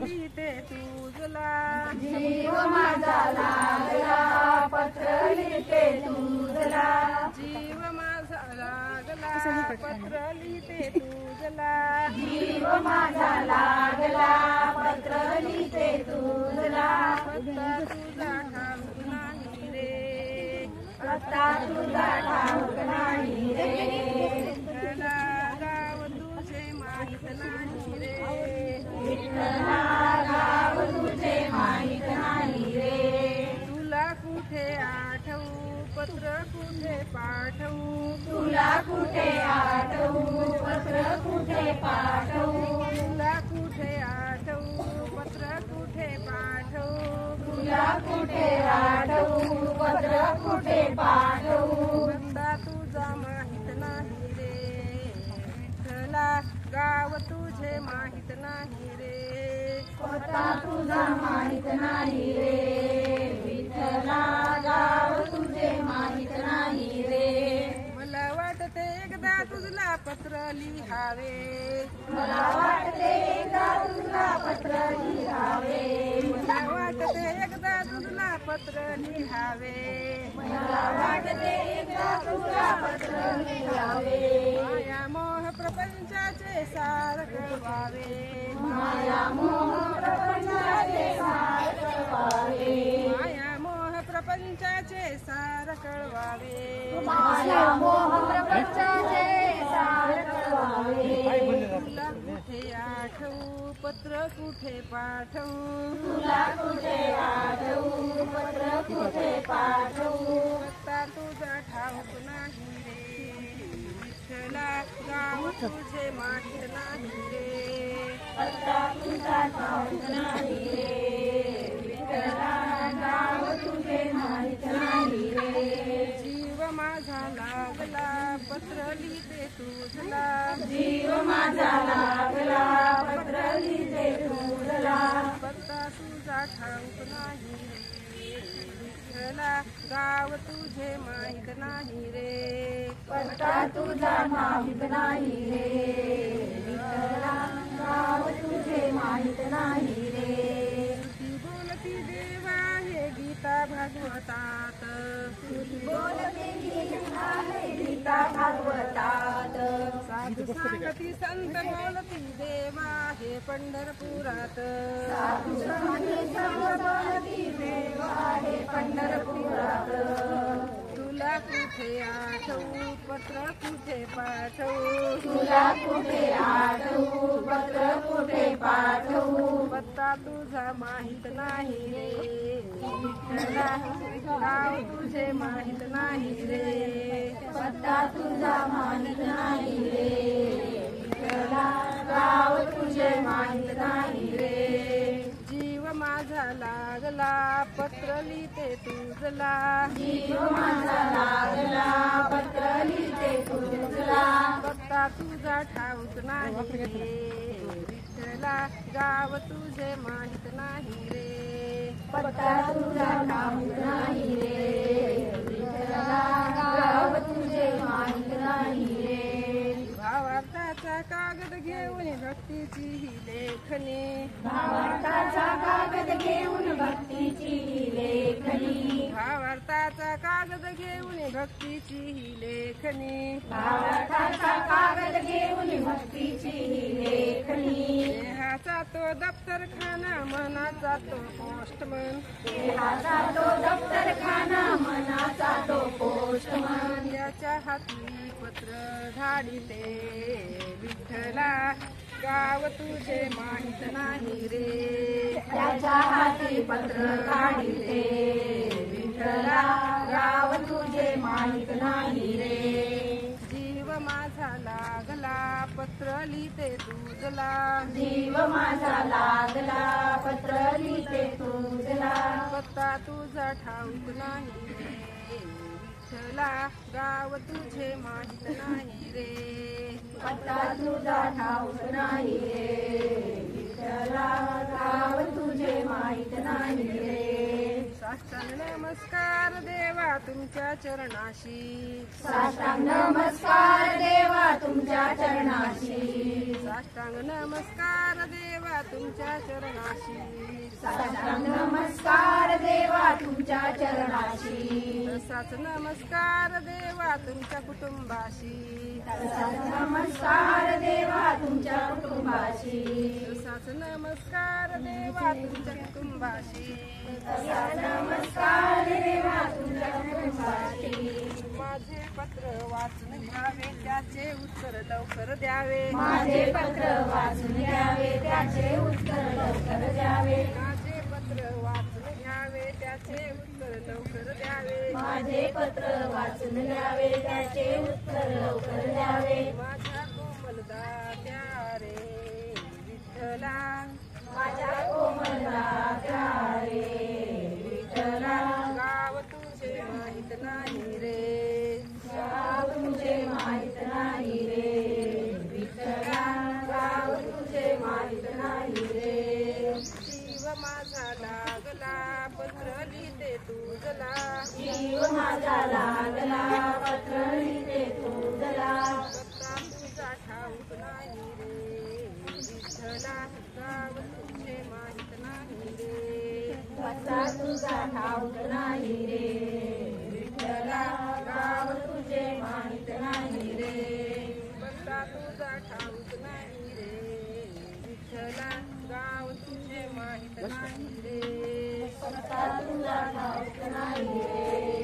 लिहिते तुझला जीव माझा लागला पत्र लिहिते तुझला जीव माझा लागला पत्र लिहिते तुझला जीव माझा लागला पत्र लिहिते तुझला पत्ता तुझा ठाऊक नाही रे पत्ता तुझा ठाऊक नाही रे विठ्ठला गाव तुझे माहित नाही रे विठ्ठला गाव तुझे माहित नाही रे तुला कुठे आठवू पत्र कुठे पाठवू तुला कुठे आठवू पत्र कुठे पाठवू तुला कुठे आठवू पत्र कुठे पाठवू तुला कुठे आठवू पत्र कुठे पाठवू पत्ता तुझा माहित नाही रे विठ्ठला गाव तुझे माहित नाही रे पत्ता तुझा माहित नाही रे विठ्ठला गाव तुझे माहित नाही रे मला वाटते एकदा तुझला पत्र लिहावे मला वाटते एकदा तुझला पत्र लिहावे मला वाटते एकदा तुझला पत्र लिहावे मला वाटते एकदा तुझला पत्र लिहावे माया मोह प्रपंचाचे सार कळवावे माया मोह प्रपंचाचे सार कळवावे माया मोह प्रपंचाचे सार कळवावे माया मोह प्रपंचाचे सार कळवावे तुला कुठे आठवू पत्र कुठे पाठवू तुला कुठे आठवू पत्र कुठे पाठवू पत्ता तुझा ठाऊक नाही रे विठ्ठला गाव तुझे माहित नाही रे पत्ता तुझा ठाऊक नाही रे विठ्ठला गाव तुझे माहित नाही रे जीव माझा लागला पत्र लिहिते तुझला जीव माझा लागला पत्र लिहिते तुझला पत्ता तुझा ठाऊक नाही रे विठ्ठला गाव तुझे माहित नाही रे पत्ता तुझा माहित नाही रे विठ्ठला गाव तुझे माहित नाही रे ती बोलती देवा हे गीता भागवतात बोलते गीता भागवतात साधू सांगती संत बोलती देवा हे पंढरपुरात साधू संत बोलती देवा हे पंढरपुरात तुला कुठे आठवू पत्र कुठे पाठवू तुला कुठे आठवू पत्र कुठे पाठवू पत्ता तुझा माहित नाही रे विठ्ठला गाव तुझे माहित नाही रे पत्ता तुझा माहित नाही रे विठ्ठला गाव तुझे माहित नाही रे जीव माझा लागला पत्र लिहिते तुझला जीव माझा लागला पत्र लिहिते तुझला पत्ता तुझा ठाऊक नाही रे विठ्ठला गाव तुझे माहित नाही रे पत्ता तुझा ठाऊक नाही रे विठ्ठला गाव तुझे माहित नाही रे भावार्थाचा कागद घेऊन भक्तीची ही लेखणी भावार्थाचा कागद घेऊन भक्तीची ही लेखनी भावार्थाचा कागद घेऊन भक्तीची ही लेखनी भावार्थाचा कागद घेऊन भक्तीची ही लेखनी देहाचा तो दप्तरखाना मनाचा तो पोस्टमन देहाचा तो दप्तरखाना मनाचा तो पोस्टमन याच्या हाती पत्र धाडिते विठ्ठला गाव तुझे माहित नाही रे त्याच्या हाती पत्र काढिते विठ्ठला गाव तुझे माहित नाही रे जीव माझा लागला पत्र लिहिते तुझला जीव माझा लागला पत्र लिहिते तुझला पत्ता तुझा ठाऊक नाही रे विठ्ठला गाव तुझे माहित नाही रे पत्ता तुझा ठाऊक नाही रे विठ्ठला गाव तुझे माहित नाही रे साष्टांग नमस्कार देवा तुमच्या चरणाशी साष्टांग नमस्कार देवा तुमच्या चरणाशी साष्टांग नमस्कार देवा तुमच्या चरणाशी साष्टांग नमस्कार देवा तुमच्या चरणाशी तसाच नमस्कार देवा तुमच्या कुटुंबाशी तसाच नमस्कार देवा तुमच्या कुटुंबाशी तसाच नमस्कार देवा तुमच्या कुटुंबाशी तसाच नमस्कार देवा तुमच्या कुटुंबाशी माझे पत्र वाचून घ्यावे त्याचे उत्तर लवकर द्यावे माझे पत्र वाचून घ्यावे त्याचे उत्तर लवकर द्यावे माझे पत्र वाचून घ्यावे त्याचे उत्तर लवकर द्यावे माझे पत्र वाचून घ्यावे त्याचे उत्तर लवकर द्यावे माझ्या कोमल दात्या रे विठ्ठला माझ्या कोमल दात्या रे विठ्ठला गाव तुझे माहित नाही रे गाव तुझे माहित नाही रे विठ्ठला गाव तुझे माहित नाही रे जीव माझा लागला पत्र लिहिते तुझला जीव माझा लागला पत्र लिहिते तुझला पत्ता तुझा ठाऊक नाही रे विठ्ठला गाव तुझे माहित नाही रे पत्ता तुझा ठाऊक नाही रे विठ्ठला गाव तुझे माहित नाही रे पत्ता तुझा ठाऊक नाही रे विठ्ठला गाव तुझे माहित नाही रे पत्ता तुझा ठाऊक नाही रे